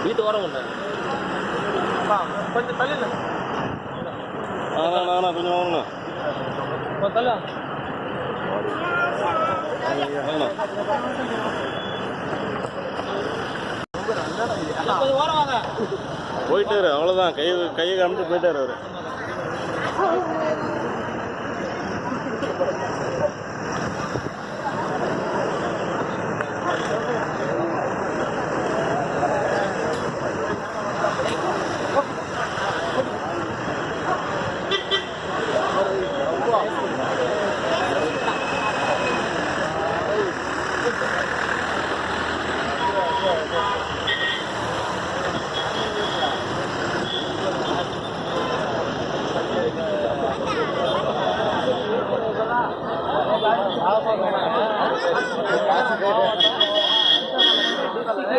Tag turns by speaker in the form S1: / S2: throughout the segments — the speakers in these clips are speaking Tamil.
S1: வீட்டு வர உண்டு கொஞ்சம் தள்ளி
S2: கொஞ்சம் வாங்கண்ணா
S1: தள்ள
S2: போயிட்டாரு அவ்வளோதான் கையை காமிட்டு போயிட்டாரு அவரு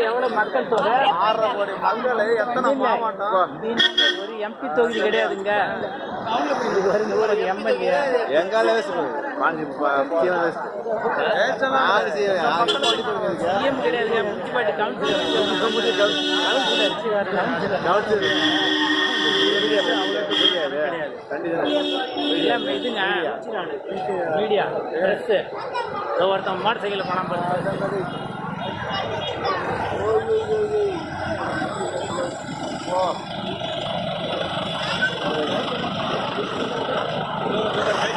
S1: எவ்வளவு மக்கள் தொகை
S2: 6 கோடி மக்கள் எத்தனை மாவட்டம்
S1: ஒரு எம்பி தொகுதி கிடையாதுங்க ஒரு எம்எல்ஏ
S2: எங்கால
S1: சிஎம் கிடையாதுங்க முனிசிபாலிட்டி கவுன்சிலர் இதுங்க மீடியா ப்ரெஸ்ஸு ஒருத்தன் மோட்டர் சைக்கிளில் பணம்